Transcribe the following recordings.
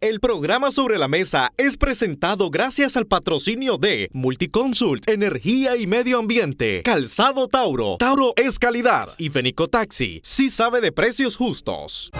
El programa Sobre la Mesa es presentado gracias al patrocinio de Multiconsult, Energía y Medio Ambiente, Calzado Tauro, Tauro es calidad y Fenico Taxi, sí sabe de precios justos.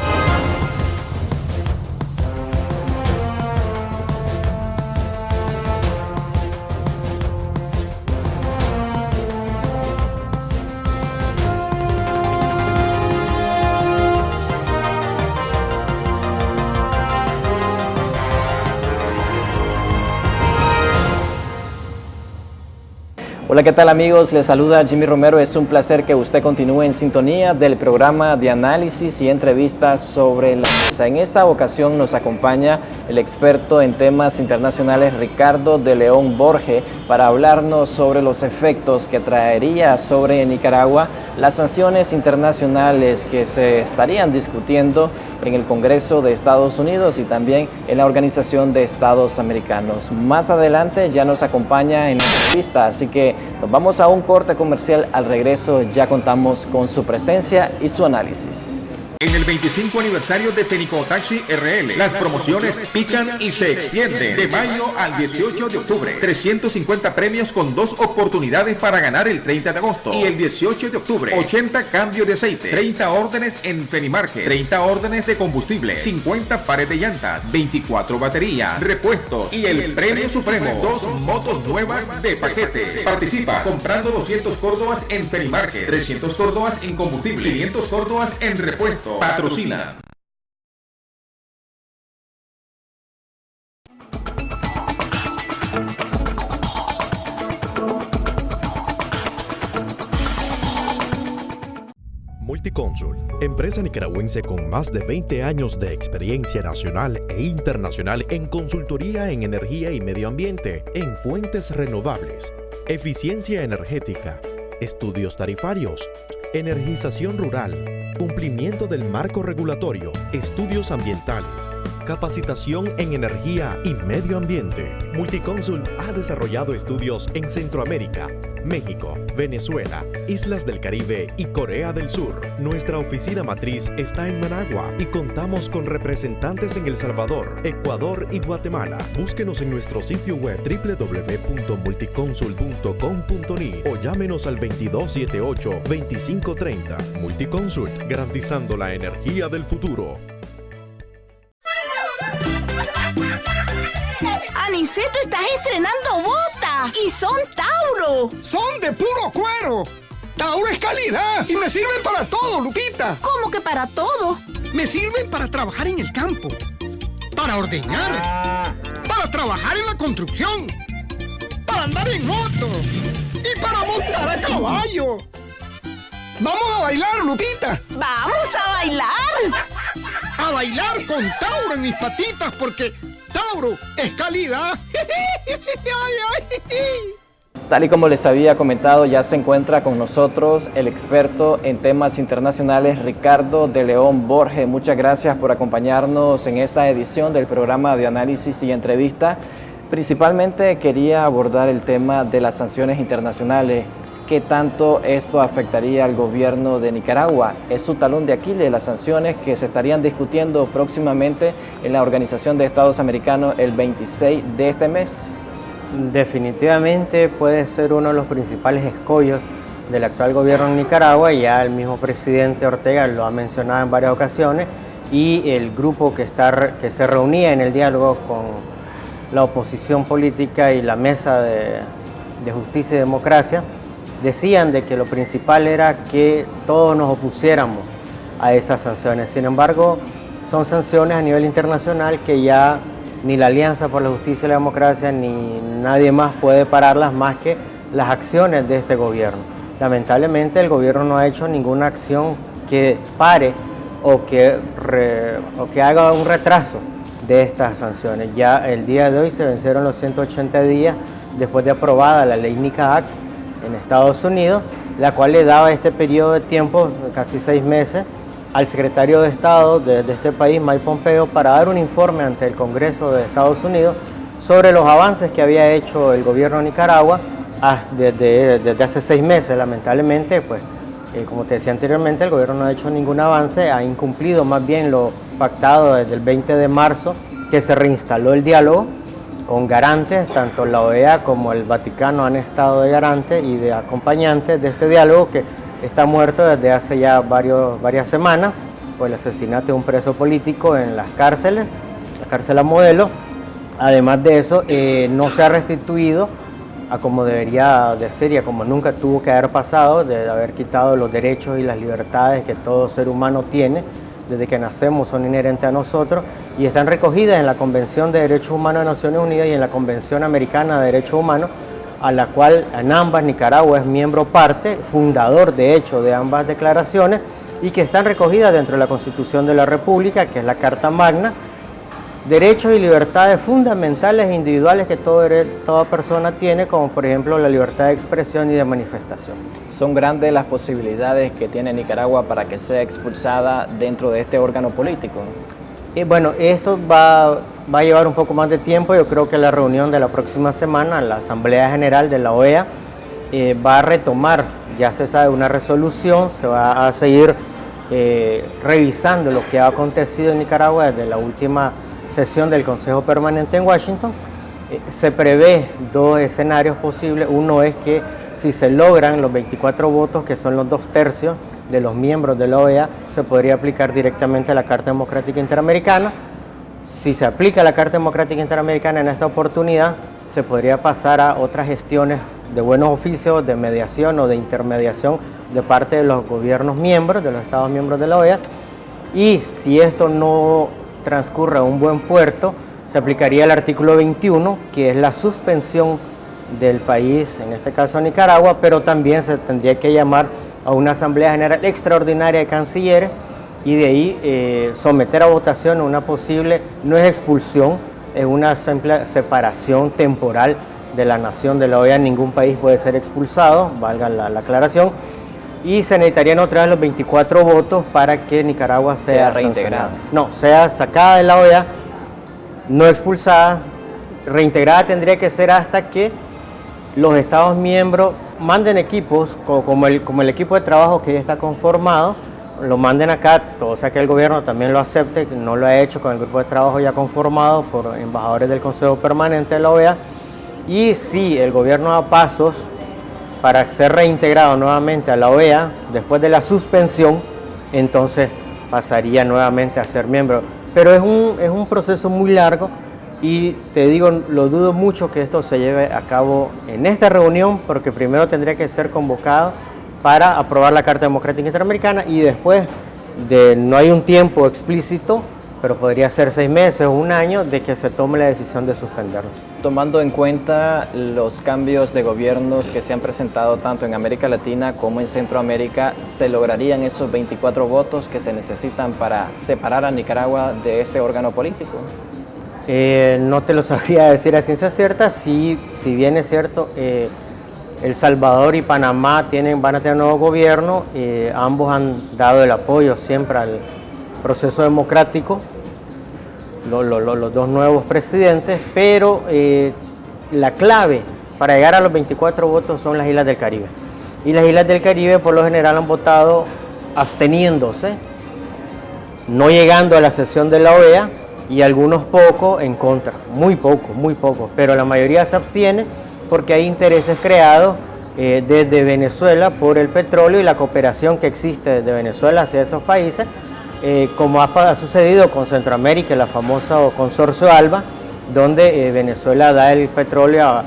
Hola, ¿qué tal amigos? Les saluda Jimmy Romero. Es un placer que usted continúe en sintonía del programa de análisis y entrevistas sobre la mesa. En esta ocasión nos acompaña el experto en temas internacionales Ricardo de León Borge para hablarnos sobre los efectos que traería sobre Nicaragua las sanciones internacionales que se estarían discutiendo en el Congreso de Estados Unidos y también en la Organización de Estados Americanos. Más adelante ya nos acompaña en la entrevista, así que nos vamos a un corte comercial. Al regreso ya contamos con su presencia y su análisis. En el 25 aniversario de Fenico Taxi RL, las promociones pican y se extienden. De mayo al 18 de octubre, 350 premios con 2 oportunidades para ganar el 30 de agosto. Y el 18 de octubre, 80 cambios de aceite, 30 órdenes en Fenimarket, 30 órdenes de combustible, 50 pares de llantas, 24 baterías, repuestos y el premio supremo, 2 motos nuevas de paquete. Participa comprando 200 córdobas en Fenimarket, 300 córdobas en combustible, 500 córdobas en repuesto. Patrocina. Multiconsult, empresa nicaragüense con más de 20 años de experiencia nacional e internacional en consultoría en energía y medio ambiente, en fuentes renovables, eficiencia energética, estudios tarifarios, energización rural, cumplimiento del marco regulatorio, estudios ambientales, capacitación en energía y medio ambiente. Multiconsult ha desarrollado estudios en Centroamérica, México, Venezuela, Islas del Caribe y Corea del Sur. Nuestra oficina matriz está en Managua y contamos con representantes en El Salvador, Ecuador y Guatemala. Búsquenos en nuestro sitio web www.multiconsult.com.ni o llámenos al 2278-2530. Multiconsult, garantizando la energía del futuro. Aniceto, estás estrenando botas y son Tauro. ¡Son de puro cuero! Tauro es calidad y me sirven para todo, Lupita. ¿Cómo que para todo? Me sirven para trabajar en el campo, para ordeñar, para trabajar en la construcción, para andar en moto y para montar a caballo. ¡Vamos a bailar, Lupita! ¡Vamos a bailar! ¡A bailar con Tauro en mis patitas porque Tauro es calidad! Tal y como les había comentado, ya se encuentra con nosotros el experto en temas internacionales Ricardo de León Borge. Muchas gracias por acompañarnos en esta edición del programa de análisis y entrevista. Principalmente quería abordar el tema de las sanciones internacionales. ¿Qué tanto esto afectaría al gobierno de Nicaragua? Es su talón de Aquiles, las sanciones que se estarían discutiendo próximamente en la Organización de Estados Americanos el 26 de este mes. Definitivamente puede ser uno de los principales escollos del actual gobierno en Nicaragua. Ya el mismo presidente Ortega lo ha mencionado en varias ocasiones y el grupo que se reunía en el diálogo con la oposición política y la mesa de justicia y democracia decían de que lo principal era que todos nos opusiéramos a esas sanciones. Sin embargo, son sanciones a nivel internacional que ya ni la Alianza por la Justicia y la Democracia ni nadie más puede pararlas más que las acciones de este gobierno. Lamentablemente el gobierno no ha hecho ninguna acción que pare o que haga un retraso de estas sanciones. Ya el día de hoy se vencieron los 180 días después de aprobada la ley NICA Act en Estados Unidos, la cual le daba este periodo de tiempo, casi 6 meses, al secretario de Estado de este país, Mike Pompeo, para dar un informe ante el Congreso de Estados Unidos sobre los avances que había hecho el gobierno de Nicaragua desde hace 6 meses. Lamentablemente, pues, como te decía anteriormente, el gobierno no ha hecho ningún avance, ha incumplido más bien lo pactado desde el 20 de marzo que se reinstaló el diálogo con garantes, tanto la OEA como el Vaticano han estado de garantes y de acompañantes de este diálogo que está muerto desde hace ya varias semanas por el asesinato de un preso político en las cárceles, la cárcel a Modelo. Además de eso, no se ha restituido a como debería de ser y a como nunca tuvo que haber pasado, de haber quitado los derechos y las libertades que todo ser humano tiene, desde que nacemos son inherentes a nosotros y están recogidas en la Convención de Derechos Humanos de Naciones Unidas y en la Convención Americana de Derechos Humanos, a la cual en ambas Nicaragua es miembro parte, fundador de hecho de ambas declaraciones y que están recogidas dentro de la Constitución de la República, que es la Carta Magna, derechos y libertades fundamentales e individuales que toda persona tiene, como por ejemplo la libertad de expresión y de manifestación. ¿Son grandes las posibilidades que tiene Nicaragua para que sea expulsada dentro de este órgano político? Bueno, esto va a llevar un poco más de tiempo. Yo creo que la reunión de la próxima semana, la Asamblea General de la OEA, va a retomar, ya se sabe, una resolución, se va a seguir revisando lo que ha acontecido en Nicaragua desde la última sesión del Consejo Permanente en Washington. Se prevé dos escenarios posibles. Uno es que si se logran los 24 votos, que son los 2/3 de los miembros de la OEA, se podría aplicar directamente a la Carta Democrática Interamericana. Si se aplica la Carta Democrática Interamericana en esta oportunidad, se podría pasar a otras gestiones de buenos oficios, de mediación o de intermediación de parte de los gobiernos miembros, de los estados miembros de la OEA. Y si esto no transcurre a un buen puerto, se aplicaría el artículo 21, que es la suspensión del país, en este caso Nicaragua, pero también se tendría que llamar a una Asamblea General Extraordinaria de Cancilleres y de ahí someter a votación una posible, no es expulsión, es una simple separación temporal de la nación de la OEA. Ningún país puede ser expulsado, valga la aclaración, y se necesitarían otra vez los 24 votos para que Nicaragua sea reintegrada. No, sea sacada de la OEA, no expulsada. Reintegrada tendría que ser hasta que los estados miembros manden equipos, como el equipo de trabajo que ya está conformado, lo manden acá, o sea que el gobierno también lo acepte, que no lo ha hecho con el grupo de trabajo ya conformado por embajadores del Consejo Permanente de la OEA, y si el gobierno da pasos para ser reintegrado nuevamente a la OEA después de la suspensión, entonces pasaría nuevamente a ser miembro. Pero es un proceso muy largo y te digo, lo dudo mucho que esto se lleve a cabo en esta reunión, porque primero tendría que ser convocado para aprobar la Carta Democrática Interamericana y después no hay un tiempo explícito, pero podría ser 6 meses o 1 año de que se tome la decisión de suspenderlo. Tomando en cuenta los cambios de gobiernos que se han presentado tanto en América Latina como en Centroamérica, ¿se lograrían esos 24 votos que se necesitan para separar a Nicaragua de este órgano político? No te lo sabría decir a ciencia cierta. Si bien es cierto, El Salvador y Panamá van a tener un nuevo gobierno, ambos han dado el apoyo siempre al proceso democrático, los dos nuevos presidentes, pero la clave para llegar a los 24 votos son las Islas del Caribe. Y las Islas del Caribe por lo general han votado absteniéndose, no llegando a la sesión de la OEA, y algunos pocos en contra, muy pocos, pero la mayoría se abstiene porque hay intereses creados desde Venezuela por el petróleo y la cooperación que existe desde Venezuela hacia esos países, como ha sucedido con Centroamérica, la famosa consorcio ALBA, donde Venezuela da el petróleo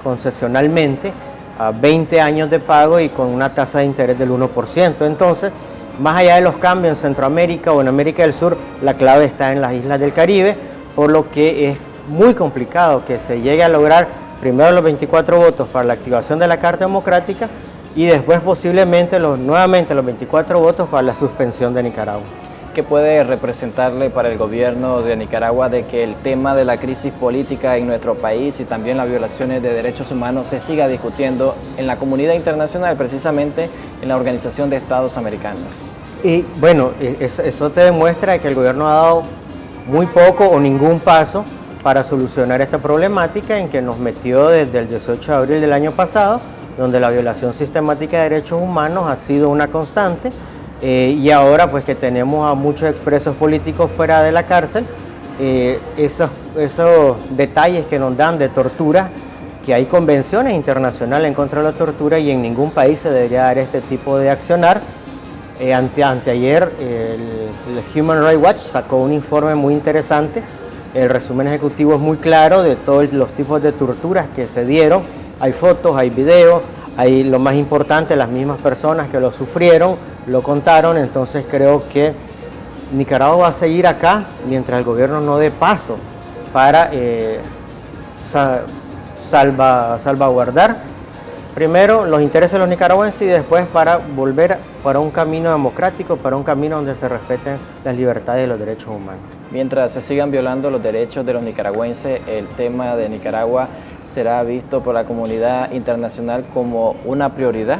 concesionalmente a 20 años de pago y con una tasa de interés del 1%. Entonces, más allá de los cambios en Centroamérica o en América del Sur, la clave está en las Islas del Caribe, por lo que es muy complicado que se llegue a lograr primero los 24 votos para la activación de la Carta Democrática y después posiblemente nuevamente los 24 votos para la suspensión de Nicaragua. ¿Qué puede representarle para el gobierno de Nicaragua de que el tema de la crisis política en nuestro país y también las violaciones de derechos humanos se siga discutiendo en la comunidad internacional, precisamente en la Organización de Estados Americanos? Y bueno, eso te demuestra que el gobierno ha dado muy poco o ningún paso para solucionar esta problemática en que nos metió desde el 18 de abril del año pasado, donde la violación sistemática de derechos humanos ha sido una constante, y ahora pues que tenemos a muchos expresos políticos fuera de la cárcel, esos detalles que nos dan de tortura, que hay convenciones internacionales en contra de la tortura y en ningún país se debería dar este tipo de accionar. Anteayer el Human Rights Watch sacó un informe muy interesante. El resumen ejecutivo es muy claro de todos los tipos de torturas que se dieron. Hay fotos, hay videos, hay lo más importante, las mismas personas que lo sufrieron, lo contaron. Entonces creo que Nicaragua va a seguir acá mientras el gobierno no dé paso para salvaguardar primero los intereses de los nicaragüenses y después para volver para un camino democrático, para un camino donde se respeten las libertades y los derechos humanos. Mientras se sigan violando los derechos de los nicaragüenses, el tema de Nicaragua será visto por la comunidad internacional como una prioridad.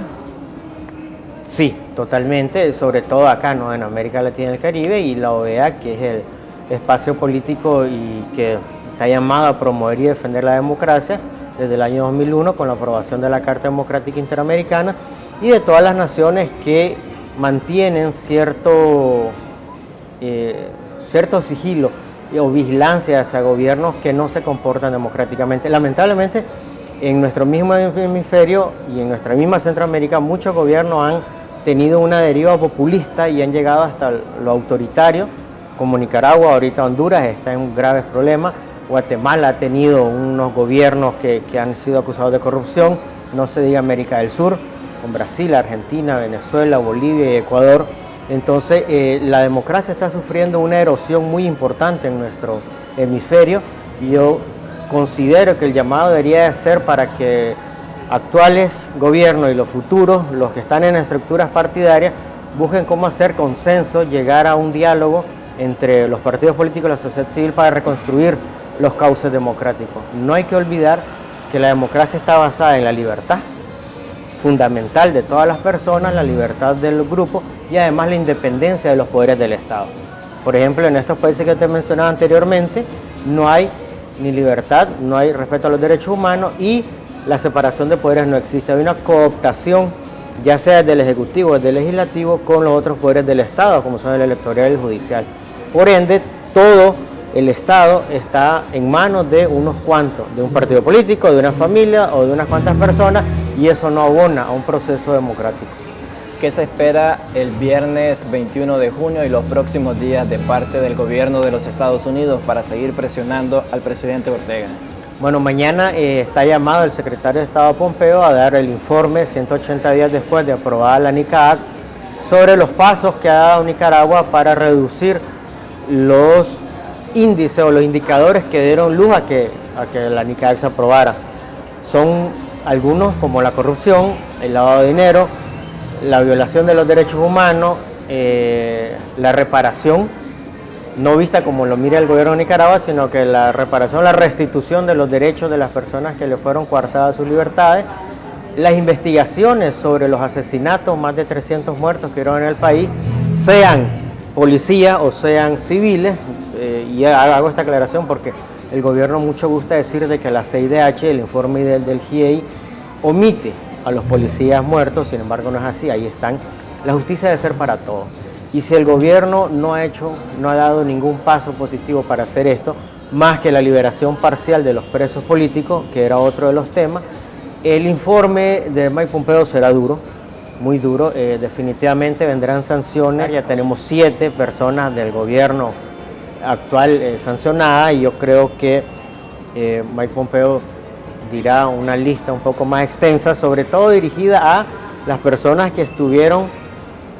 Sí, totalmente, sobre todo acá, ¿no?, en América Latina y el Caribe, y la OEA, que es el espacio político y que está llamado a promover y defender la democracia desde el año 2001 con la aprobación de la Carta Democrática Interamericana y de todas las naciones que mantienen cierto sigilo o vigilancia hacia gobiernos que no se comportan democráticamente. Lamentablemente, en nuestro mismo hemisferio y en nuestra misma Centroamérica, muchos gobiernos han tenido una deriva populista y han llegado hasta lo autoritario, como Nicaragua, ahorita Honduras está en graves problemas. Guatemala ha tenido unos gobiernos que han sido acusados de corrupción, no se diga América del Sur, con Brasil, Argentina, Venezuela, Bolivia y Ecuador. Entonces la democracia está sufriendo una erosión muy importante en nuestro hemisferio y yo considero que el llamado debería ser para que actuales gobiernos y los futuros, los que están en estructuras partidarias, busquen cómo hacer consenso, llegar a un diálogo entre los partidos políticos y la sociedad civil para reconstruir los cauces democráticos. No hay que olvidar que la democracia está basada en la libertad fundamental de todas las personas, la libertad del grupo y además la independencia de los poderes del Estado. Por ejemplo, en estos países que te mencionaba anteriormente, no hay ni libertad, no hay respeto a los derechos humanos y la separación de poderes no existe. Hay una cooptación, ya sea del Ejecutivo o del Legislativo, con los otros poderes del Estado, como son el electoral y el judicial. Por ende, todo el Estado está en manos de unos cuantos, de un partido político, de una familia o de unas cuantas personas, y eso no abona a un proceso democrático. ¿Qué se espera el viernes 21 de junio y los próximos días de parte del gobierno de los Estados Unidos para seguir presionando al presidente Ortega? Bueno, mañana está llamado el secretario de Estado Pompeo a dar el informe 180 días después de aprobada la NICA Act sobre los pasos que ha dado Nicaragua para reducir los índices o los indicadores que dieron luz a que la NICA Act se aprobara. Son algunos como la corrupción, el lavado de dinero, la violación de los derechos humanos, la reparación, no vista como lo mira el gobierno de Nicaragua, sino que la reparación, la restitución de los derechos de las personas que le fueron coartadas sus libertades, las investigaciones sobre los asesinatos, más de 300 muertos que hubieron en el país, sean policías o sean civiles, y hago esta aclaración porque el gobierno mucho gusta decir de que la CIDH, el informe del GIEI, omite a los policías muertos, sin embargo no es así, ahí están. La justicia debe ser para todos. Y si el gobierno no ha dado ningún paso positivo para hacer esto, más que la liberación parcial de los presos políticos, que era otro de los temas, el informe de Mike Pompeo será duro, muy duro. Definitivamente vendrán sanciones. Ya tenemos 7 personas del gobierno actual sancionadas y yo creo que Mike Pompeo dirá una lista un poco más extensa, sobre todo dirigida a las personas que estuvieron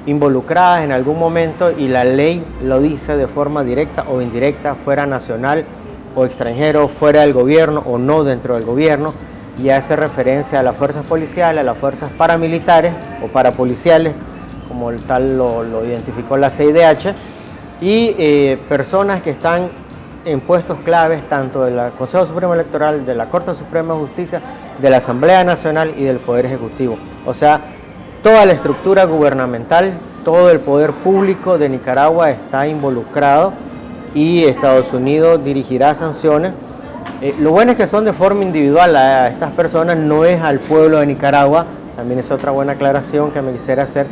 involucradas en algún momento y la ley lo dice de forma directa o indirecta, fuera nacional o extranjero, fuera del gobierno o no dentro del gobierno, y hace referencia a las fuerzas policiales, a las fuerzas paramilitares o parapoliciales, como tal lo identificó la CIDH, y personas que están en puestos claves tanto del Consejo Supremo Electoral, de la Corte Suprema de Justicia, de la Asamblea Nacional y del Poder Ejecutivo. O sea, toda la estructura gubernamental, todo el poder público de Nicaragua está involucrado y Estados Unidos dirigirá sanciones. Lo bueno es que son de forma individual a estas personas, no es al pueblo de Nicaragua. También es otra buena aclaración que me quisiera hacer.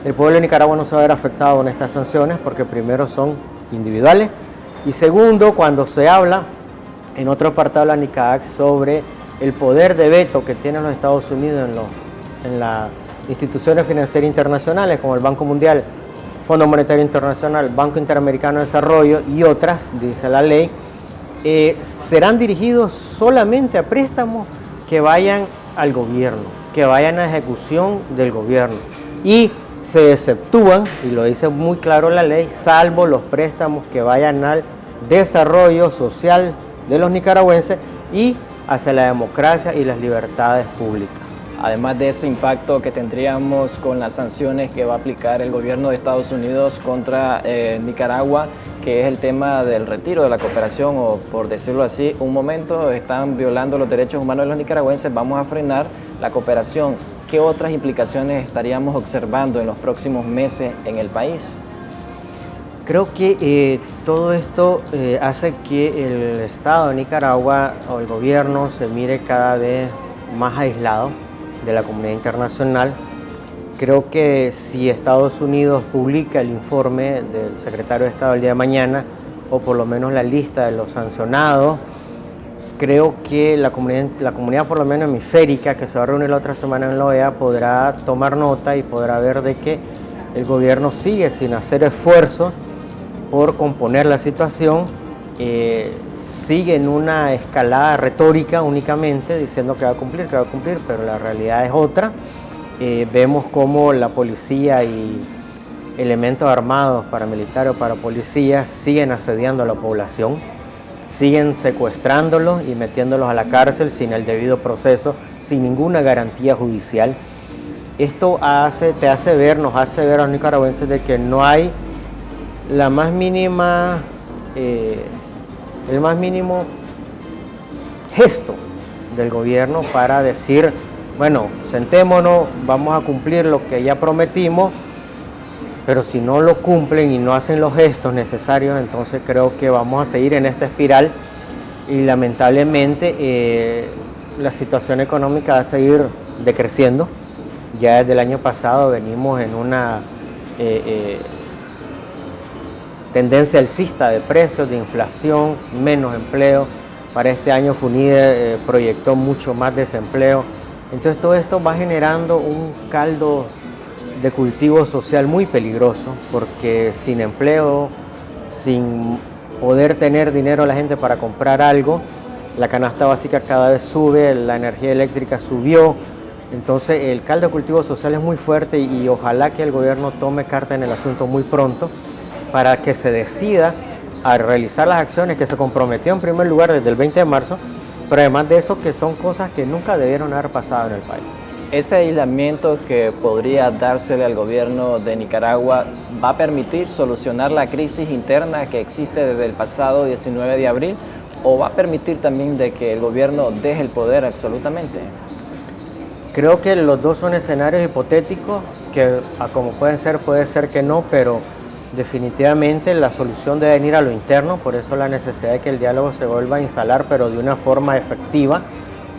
El pueblo de Nicaragua no se va a ver afectado con estas sanciones porque primero son individuales Y segundo, cuando se habla en otro apartado de la NICAC sobre el poder de veto que tienen los Estados Unidos en las instituciones financieras internacionales como el Banco Mundial, Fondo Monetario Internacional, Banco Interamericano de Desarrollo y otras, dice la ley, serán dirigidos solamente a préstamos que vayan al gobierno, que vayan a ejecución del gobierno, y se exceptúan, y lo dice muy claro la ley, salvo los préstamos que vayan al desarrollo social de los nicaragüenses y hacia la democracia y las libertades públicas. Además de ese impacto que tendríamos con las sanciones que va a aplicar el gobierno de Estados Unidos contra Nicaragua, que es el tema del retiro de la cooperación, o por decirlo así, un momento están violando los derechos humanos de los nicaragüenses, vamos a frenar la cooperación. ¿Qué otras implicaciones estaríamos observando en los próximos meses en el país? Creo que todo esto hace que el Estado de Nicaragua o el gobierno se mire cada vez más aislado de la comunidad internacional. Creo que si Estados Unidos publica el informe del secretario de Estado el día de mañana, o por lo menos la lista de los sancionados, creo que la comunidad por lo menos hemisférica, que se va a reunir la otra semana en la OEA, podrá tomar nota y podrá ver de que el gobierno sigue sin hacer esfuerzos por componer la situación, sigue en una escalada retórica únicamente, diciendo que va a cumplir, pero la realidad es otra. Vemos cómo la policía y elementos armados, paramilitares o parapolicías, siguen asediando a la población, siguen secuestrándolos y metiéndolos a la cárcel sin el debido proceso, sin ninguna garantía judicial. Esto nos hace ver a los nicaragüenses de que no hay la más mínima, el más mínimo gesto del gobierno para decir, bueno, sentémonos, vamos a cumplir lo que ya prometimos, pero si no lo cumplen y no hacen los gestos necesarios, entonces creo que vamos a seguir en esta espiral y lamentablemente la situación económica va a seguir decreciendo. Ya desde el año pasado venimos en una tendencia alcista de precios, de inflación, menos empleo. Para este año FUNIDE proyectó mucho más desempleo. Entonces todo esto va generando un caldo de cultivo social muy peligroso, porque sin empleo, sin poder tener dinero la gente para comprar algo, la canasta básica cada vez sube, la energía eléctrica subió. Entonces el caldo de cultivo social es muy fuerte y ojalá que el gobierno tome carta en el asunto muy pronto para que se decida a realizar las acciones que se comprometió en primer lugar desde el 20 de marzo, pero además de eso que son cosas que nunca debieron haber pasado en el país. Ese aislamiento que podría dársele al gobierno de Nicaragua va a permitir solucionar la crisis interna que existe desde el pasado 19 de abril, o va a permitir también de que el gobierno deje el poder absolutamente. Creo que los dos son escenarios hipotéticos que como puede ser que no, pero definitivamente la solución debe venir a lo interno, por eso la necesidad de que el diálogo se vuelva a instalar, pero de una forma efectiva,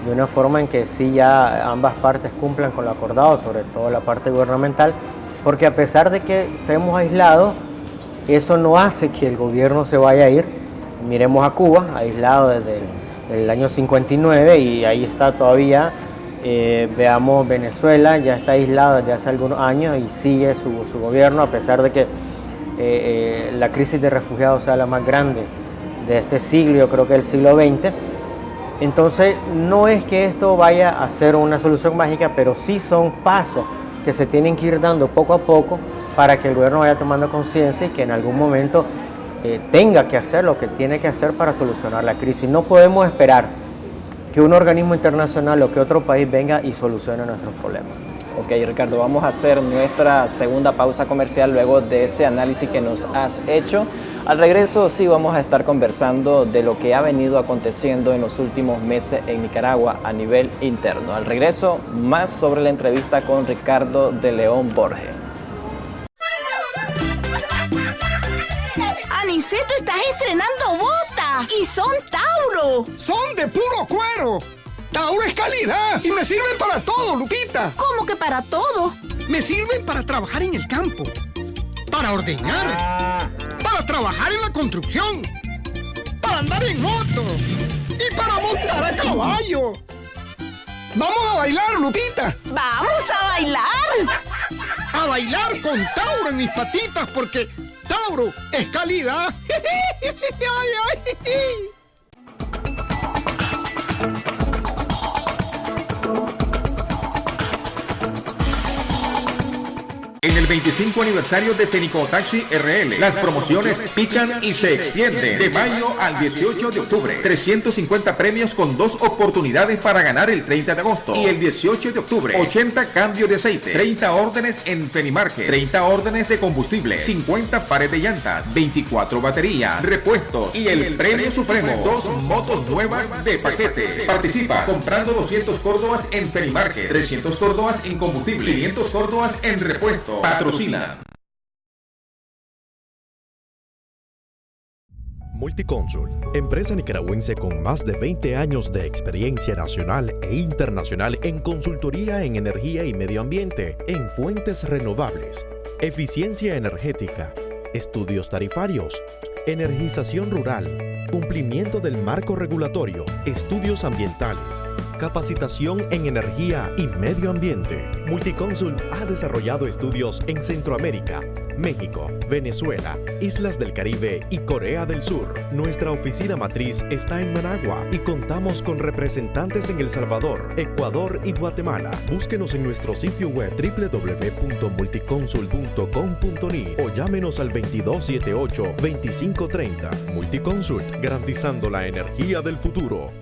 de una forma en que sí ya ambas partes cumplan con lo acordado, sobre todo la parte gubernamental, porque a pesar de que estemos aislados, eso no hace que el gobierno se vaya a ir. Miremos a Cuba, aislado desde el año 59 y ahí está todavía. Veamos Venezuela, ya está aislado desde hace algunos años y sigue su gobierno, a pesar de que la crisis de refugiados sea la más grande de este siglo, yo creo que del siglo XX. Entonces, no es que esto vaya a ser una solución mágica, pero sí son pasos que se tienen que ir dando poco a poco para que el gobierno vaya tomando conciencia y que en algún momento tenga que hacer lo que tiene que hacer para solucionar la crisis. No podemos esperar que un organismo internacional o que otro país venga y solucione nuestros problemas. Ok, Ricardo, vamos a hacer nuestra segunda pausa comercial luego de ese análisis que nos has hecho. Al regreso sí vamos a estar conversando de lo que ha venido aconteciendo en los últimos meses en Nicaragua a nivel interno. Al regreso, más sobre la entrevista con Ricardo de León Borges. Aniceto, estás estrenando botas y son Tauro. ¡Son de puro cuero! ¡Tauro es calidad! ¡Y me sirven para todo, Lupita! ¿Cómo que para todo? Me sirven para trabajar en el campo, para ordeñar, para trabajar en la construcción, para andar en moto y para montar a caballo. ¡Vamos a bailar, Lupita! ¡Vamos a bailar! A bailar con Tauro en mis patitas porque Tauro es calidad. ¡Ay, ay! En el 25 aniversario de Fenicotaxi RL, las promociones pican y se extienden. De mayo al 18 de octubre, 350 premios con 2 oportunidades para ganar el 30 de agosto. Y el 18 de octubre, 80 cambios de aceite, 30 órdenes en Fenimarket, 30 órdenes de combustible, 50 pares de llantas, 24 baterías, repuestos y el premio supremo, 2 motos nuevas de paquete. Participa comprando 200 córdobas en Fenimarket, 300 córdobas en combustible, 500 córdobas en repuesto. Patrocina. Multiconsult, empresa nicaragüense con más de 20 años de experiencia nacional e internacional en consultoría en energía y medio ambiente, en fuentes renovables, eficiencia energética, estudios tarifarios, energización rural, cumplimiento del marco regulatorio, estudios ambientales, capacitación en energía y medio ambiente. Multiconsult ha desarrollado estudios en Centroamérica, México, Venezuela, Islas del Caribe y Corea del Sur. Nuestra oficina matriz está en Managua y contamos con representantes en El Salvador, Ecuador y Guatemala. Búsquenos en nuestro sitio web www.multiconsult.com.ni o llámenos al 2278-2530. Multiconsult, garantizando la energía del futuro.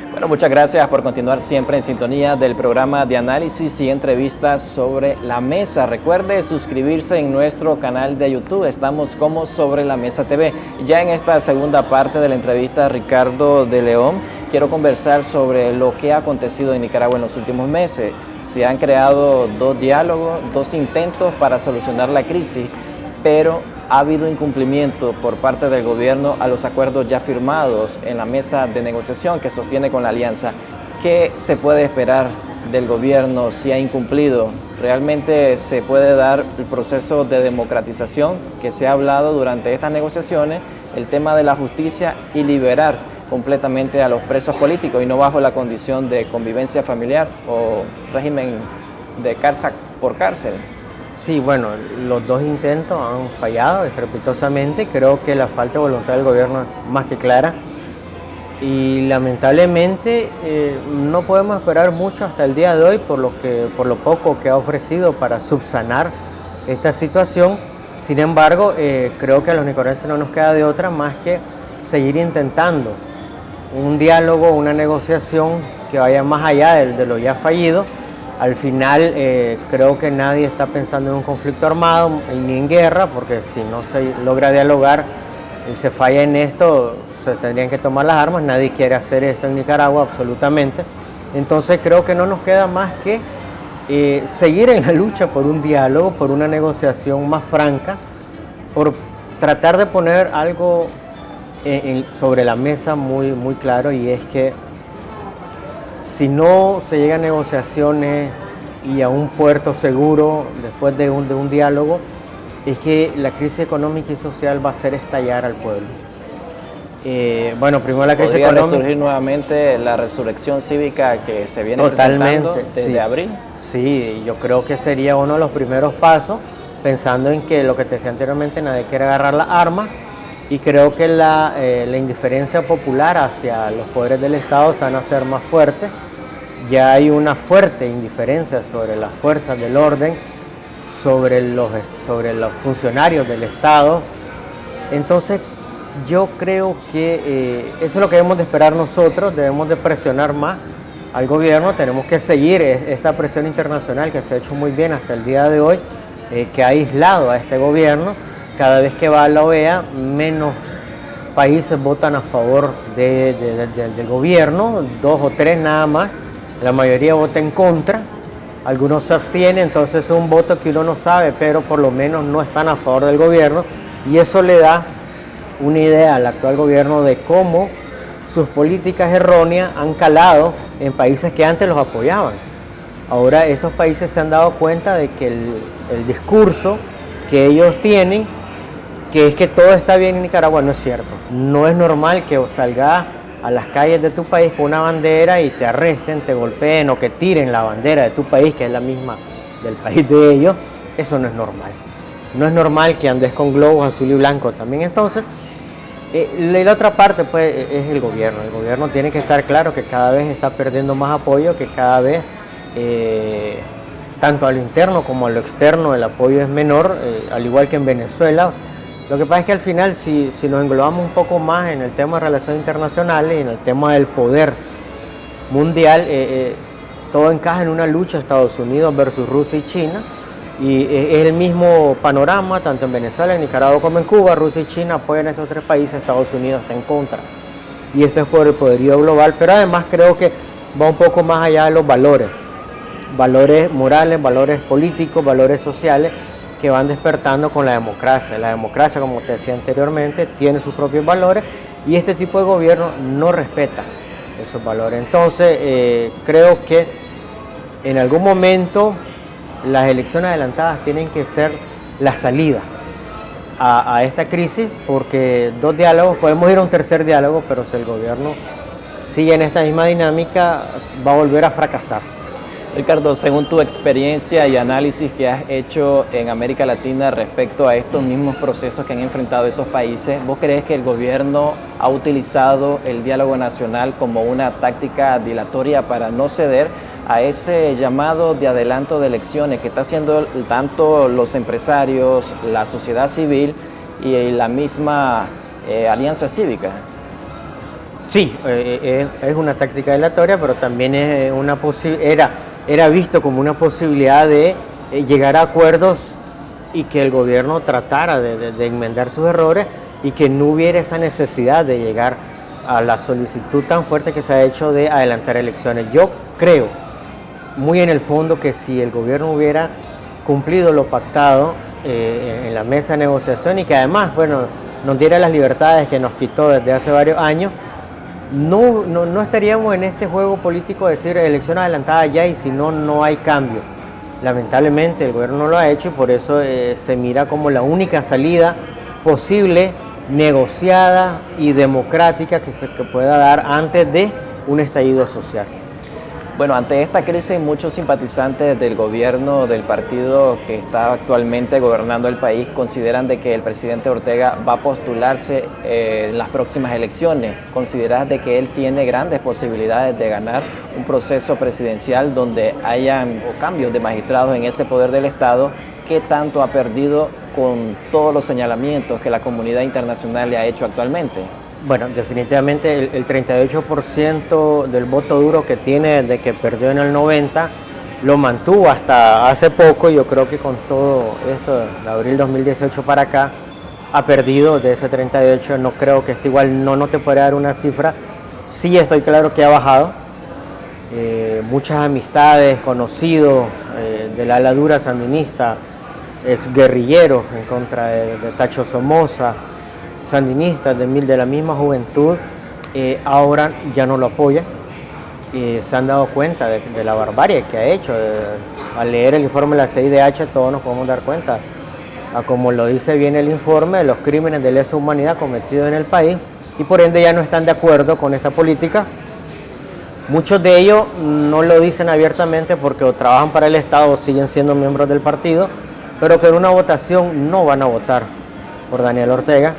Bueno, muchas gracias por continuar siempre en sintonía del programa de análisis y entrevistas sobre la mesa. Recuerde suscribirse en nuestro canal de YouTube. Estamos como Sobre la Mesa TV. Ya en esta segunda parte de la entrevista a Ricardo de León, quiero conversar sobre lo que ha acontecido en Nicaragua en los últimos meses. Se han creado 2 diálogos, 2 intentos para solucionar la crisis, pero ha habido incumplimiento por parte del gobierno a los acuerdos ya firmados en la mesa de negociación que sostiene con la alianza. ¿Qué se puede esperar del gobierno si ha incumplido? ¿Realmente se puede dar el proceso de democratización que se ha hablado durante estas negociaciones, el tema de la justicia y liberar completamente a los presos políticos y no bajo la condición de convivencia familiar o régimen de cárcel por cárcel? Sí, bueno, los 2 intentos han fallado estrepitosamente. Creo que la falta de voluntad del gobierno es más que clara. Y lamentablemente no podemos esperar mucho hasta el día de hoy por lo poco que ha ofrecido para subsanar esta situación. Sin embargo, creo que a los nicaragüenses no nos queda de otra más que seguir intentando un diálogo, una negociación que vaya más allá de lo ya fallido. Al final creo que nadie está pensando en un conflicto armado ni en guerra, porque si no se logra dialogar y se falla en esto, se tendrían que tomar las armas. Nadie quiere hacer esto en Nicaragua, absolutamente. Entonces creo que no nos queda más que seguir en la lucha por un diálogo, por una negociación más franca, por tratar de poner algo sobre la mesa muy, muy claro, y es que si no se llega a negociaciones y a un puerto seguro después de un diálogo, es que la crisis económica y social va a hacer estallar al pueblo. Bueno, primero la crisis económica. ¿Podría resurgir nuevamente la resurrección cívica que se viene presentando desde abril? Sí, yo creo que sería uno de los primeros pasos, pensando en que lo que te decía anteriormente, nadie quiere agarrar las armas, y creo que la indiferencia popular hacia los poderes del Estado se van a hacer más fuertes. Ya hay una fuerte indiferencia sobre las fuerzas del orden, sobre los funcionarios del Estado. Entonces yo creo que eso es lo que debemos de esperar nosotros. Debemos de presionar más al gobierno, tenemos que seguir esta presión internacional que se ha hecho muy bien hasta el día de hoy, que ha aislado a este gobierno. Cada vez que va a la OEA, menos países votan a favor del gobierno, 2 o 3 nada más. La mayoría vota en contra, algunos se abstienen, entonces es un voto que uno no sabe, pero por lo menos no están a favor del gobierno, y eso le da una idea al actual gobierno de cómo sus políticas erróneas han calado en países que antes los apoyaban. Ahora estos países se han dado cuenta de que el discurso que ellos tienen, que es que todo está bien en Nicaragua, no es cierto. No es normal que salgas a las calles de tu país con una bandera y te arresten, te golpeen o que tiren la bandera de tu país, que es la misma del país de ellos. Eso no es normal. No es normal que andes con globos azul y blanco también. Entonces, la otra parte pues es el gobierno. El gobierno tiene que estar claro que cada vez está perdiendo más apoyo, que cada vez, tanto a lo interno como a lo externo, el apoyo es menor, al igual que en Venezuela. Lo que pasa es que al final, si nos englobamos un poco más en el tema de relaciones internacionales y en el tema del poder mundial, todo encaja en una lucha Estados Unidos versus Rusia y China, y es el mismo panorama tanto en Venezuela, en Nicaragua como en Cuba. Rusia y China apoyan a estos tres países, Estados Unidos está en contra, y esto es por el poderío global, pero además creo que va un poco más allá de los valores morales, valores políticos, valores sociales, que van despertando con la democracia. La democracia, como te decía anteriormente, tiene sus propios valores y este tipo de gobierno no respeta esos valores. Entonces, creo que en algún momento las elecciones adelantadas tienen que ser la salida a esta crisis, porque dos diálogos, podemos ir a un tercer diálogo, pero si el gobierno sigue en esta misma dinámica, va a volver a fracasar. Ricardo, según tu experiencia y análisis que has hecho en América Latina respecto a estos mismos procesos que han enfrentado esos países, ¿vos crees que el gobierno ha utilizado el diálogo nacional como una táctica dilatoria para no ceder a ese llamado de adelanto de elecciones que está haciendo tanto los empresarios, la sociedad civil y la misma alianza cívica? Sí, es una táctica dilatoria, pero también es era visto como una posibilidad de llegar a acuerdos y que el gobierno tratara de enmendar sus errores y que no hubiera esa necesidad de llegar a la solicitud tan fuerte que se ha hecho de adelantar elecciones. Yo creo muy en el fondo que si el gobierno hubiera cumplido lo pactado en la mesa de negociación y que además, bueno, nos diera las libertades que nos quitó desde hace varios años, no estaríamos en este juego político de decir elecciones adelantadas ya y si no, no hay cambio. Lamentablemente el gobierno no lo ha hecho y por eso se mira como la única salida posible, negociada y democrática que pueda dar antes de un estallido social. Bueno, ante esta crisis, muchos simpatizantes del gobierno del partido que está actualmente gobernando el país consideran de que el presidente Ortega va a postularse en las próximas elecciones. ¿Consideras de que él tiene grandes posibilidades de ganar un proceso presidencial donde hayan cambios de magistrados en ese poder del Estado? ¿Qué tanto ha perdido con todos los señalamientos que la comunidad internacional le ha hecho actualmente? Bueno, definitivamente el 38% del voto duro que tiene desde que perdió en el 90 lo mantuvo hasta hace poco. Yo creo que con todo esto de abril 2018 para acá ha perdido de ese 38. No creo que esté igual, no te podría dar una cifra. Sí estoy claro que ha bajado. Muchas amistades, conocidos del ala dura sandinista, exguerrilleros en contra de Tacho Somoza, sandinistas de la misma juventud, ahora ya no lo apoyan. Se han dado cuenta de la barbarie que ha hecho. Al leer el informe de la CIDH todos nos podemos dar cuenta, como lo dice bien el informe, de los crímenes de lesa humanidad cometidos en el país, y por ende ya no están de acuerdo con esta política. Muchos de ellos no lo dicen abiertamente porque o trabajan para el Estado o siguen siendo miembros del partido, pero que en una votación no van a votar por Daniel Ortega.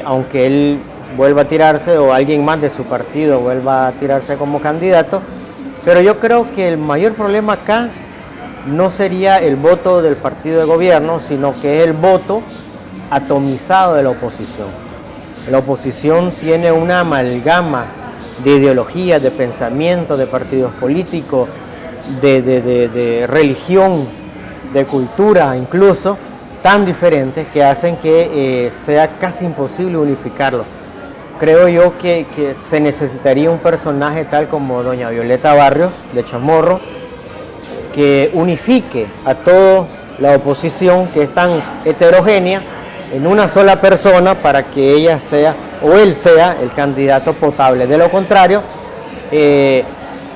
Aunque él vuelva a tirarse o alguien más de su partido vuelva a tirarse como candidato, pero yo creo que el mayor problema acá no sería el voto del partido de gobierno, sino que es el voto atomizado de la oposición. La oposición tiene una amalgama de ideologías, de pensamientos, de partidos políticos, de religión, de cultura incluso, tan diferentes que hacen que sea casi imposible unificarlos. Creo yo que se necesitaría un personaje tal como doña Violeta Barrios, de Chamorro, que unifique a toda la oposición que es tan heterogénea en una sola persona para que ella sea o él sea el candidato potable. De lo contrario,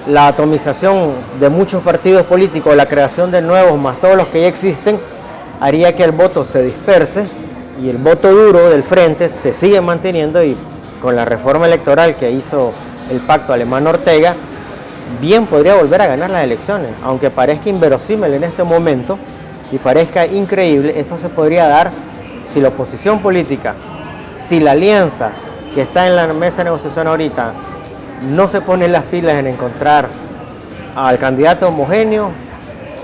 la atomización de muchos partidos políticos, la creación de nuevos más todos los que ya existen, haría que el voto se disperse y el voto duro del frente se sigue manteniendo, y con la reforma electoral que hizo el pacto Alemán-Ortega, bien podría volver a ganar las elecciones. Aunque parezca inverosímil en este momento y parezca increíble, esto se podría dar si la oposición política, si la alianza que está en la mesa de negociación ahorita no se pone las pilas en encontrar al candidato homogéneo,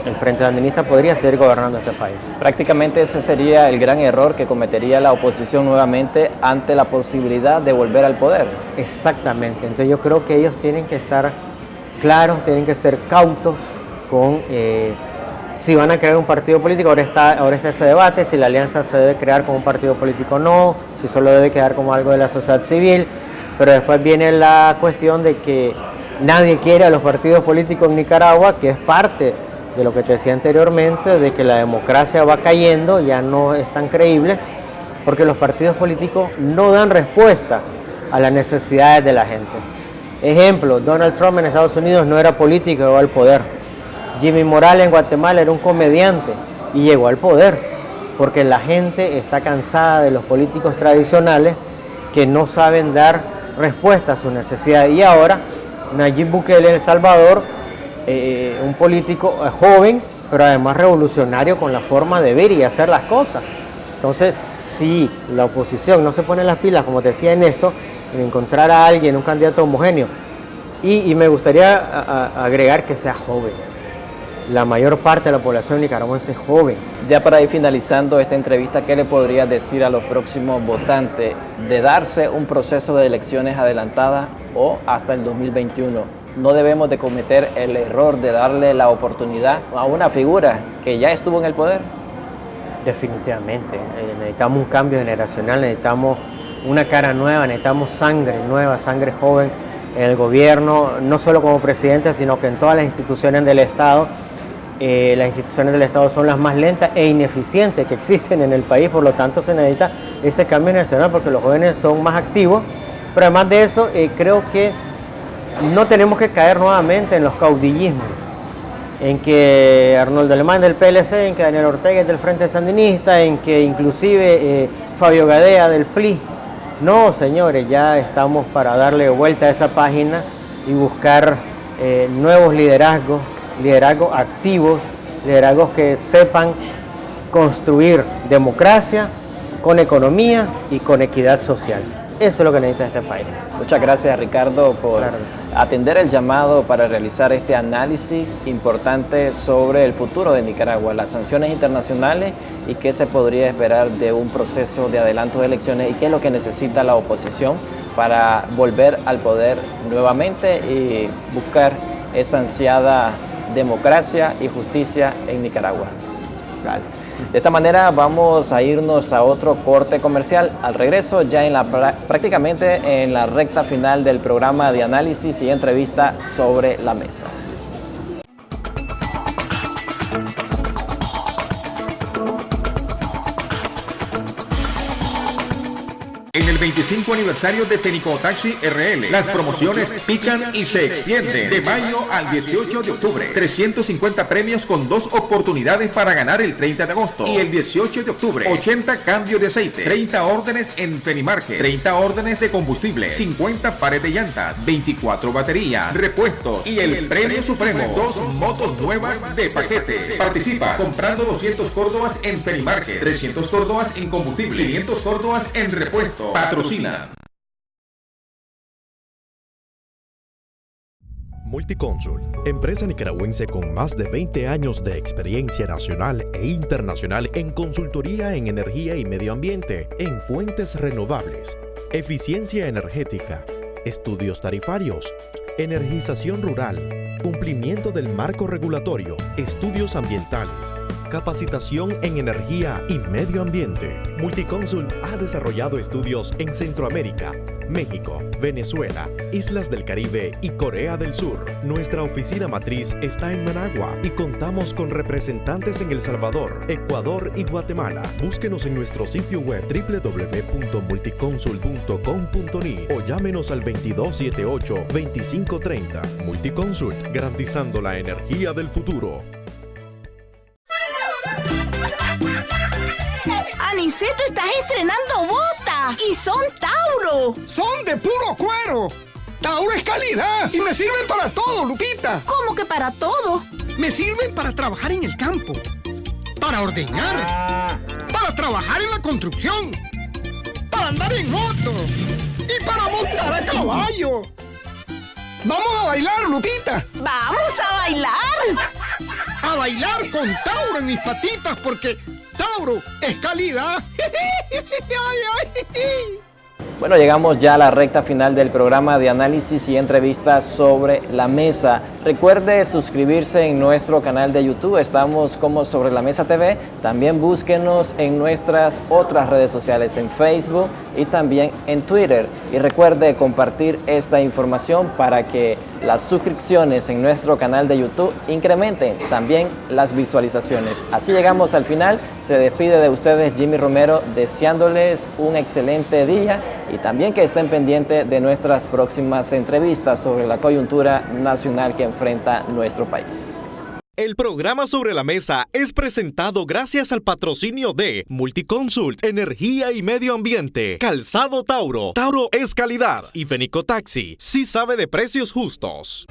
el Frente Sandinista podría seguir gobernando este país. Prácticamente ese sería el gran error que cometería la oposición nuevamente ante la posibilidad de volver al poder. Exactamente, entonces yo creo que ellos tienen que estar claros, tienen que ser cautos con si van a crear un partido político. Ahora está ese debate, si la alianza se debe crear como un partido político o no, si solo debe quedar como algo de la sociedad civil, pero después viene la cuestión de que nadie quiere a los partidos políticos en Nicaragua, que es parte de lo que te decía anteriormente, de que la democracia va cayendo, ya no es tan creíble, porque los partidos políticos no dan respuesta a las necesidades de la gente. Ejemplo, Donald Trump en Estados Unidos no era político, llegó al poder. Jimmy Morales en Guatemala era un comediante y llegó al poder, porque la gente está cansada de los políticos tradicionales que no saben dar respuesta a sus necesidades. Y ahora, Nayib Bukele en El Salvador, un político joven, pero además revolucionario con la forma de ver y hacer las cosas. Entonces, si la oposición no se pone las pilas, como te decía en esto, en encontrar a alguien, un candidato homogéneo, y me gustaría agregar que sea joven. La mayor parte de la población nicaragüense es joven. Ya para ir finalizando esta entrevista, ¿qué le podría decir a los próximos votantes de darse un proceso de elecciones adelantadas o hasta el 2021? No debemos de cometer el error de darle la oportunidad a una figura que ya estuvo en el poder. Definitivamente, necesitamos un cambio generacional, necesitamos una cara nueva, necesitamos sangre nueva, sangre joven en el gobierno, no solo como presidente, sino que en todas las instituciones del Estado. Las instituciones del Estado son las más lentas e ineficientes que existen en el país, por lo tanto se necesita ese cambio nacional porque los jóvenes son más activos, pero además de eso creo que no tenemos que caer nuevamente en los caudillismos, en que Arnoldo Alemán del PLC, en que Daniel Ortega es del Frente Sandinista, en que inclusive Fabio Gadea del PLI. No, señores, ya estamos para darle vuelta a esa página y buscar nuevos liderazgos activos, liderazgos que sepan construir democracia con economía y con equidad social. Eso es lo que necesita este país. Muchas gracias, Ricardo, por atender el llamado para realizar este análisis importante sobre el futuro de Nicaragua, las sanciones internacionales y qué se podría esperar de un proceso de adelanto de elecciones y qué es lo que necesita la oposición para volver al poder nuevamente y buscar esa ansiada democracia y justicia en Nicaragua. Vale. De esta manera vamos a irnos a otro corte comercial. Al regreso, ya prácticamente en la recta final del programa de análisis y entrevista sobre la mesa. En el 25 aniversario de Fenicotaxi RL, las promociones pican y se extienden. De mayo al 18 de octubre, 350 premios con 2 oportunidades para ganar el 30 de agosto. Y el 18 de octubre, 80 cambios de aceite, 30 órdenes en Fenimarket, 30 órdenes de combustible, 50 pares de llantas, 24 baterías, repuestos y el premio supremo, 2 motos nuevas de paquete. Participa comprando 200 córdobas en Fenimarket, 300 córdobas en combustible, 500 córdobas en repuesto. Patrocina. Multiconsult, empresa nicaragüense con más de 20 años de experiencia nacional e internacional en consultoría en energía y medio ambiente, en fuentes renovables, eficiencia energética, estudios tarifarios, energización rural, cumplimiento del marco regulatorio, estudios ambientales, capacitación en energía y medio ambiente. Multiconsult ha desarrollado estudios en Centroamérica, México, Venezuela, Islas del Caribe y Corea del Sur. Nuestra oficina matriz está en Managua y contamos con representantes en El Salvador, Ecuador y Guatemala. Búsquenos en nuestro sitio web www.multiconsult.com.ni o llámenos al 2278-2530. Multiconsult, garantizando la energía del futuro. Aniceto, estás estrenando botas y son Tauro. Son de puro cuero. Tauro es calidad y me sirven para todo, Lupita. ¿Cómo que para todo? Me sirven para trabajar en el campo, para ordeñar, para trabajar en la construcción, para andar en moto y para montar a caballo. ¡Vamos a bailar, Lupita! ¡Vamos a bailar! A bailar con Tauro en mis patitas porque Tauro es calidad. Bueno, llegamos ya a la recta final del programa de análisis y entrevistas sobre la mesa. Recuerde suscribirse en nuestro canal de YouTube, estamos como Sobre la Mesa TV. También búsquenos en nuestras otras redes sociales, en Facebook y también en Twitter. Y recuerde compartir esta información para que las suscripciones en nuestro canal de YouTube incrementen también las visualizaciones. Así llegamos al final. Se despide de ustedes Jimmy Romero, deseándoles un excelente día y también que estén pendientes de nuestras próximas entrevistas sobre la coyuntura nacional que enfrenta nuestro país. El programa Sobre la Mesa es presentado gracias al patrocinio de Multiconsult, Energía y Medio Ambiente, Calzado Tauro, Tauro es calidad y Fenico Taxi, sí sabe de precios justos.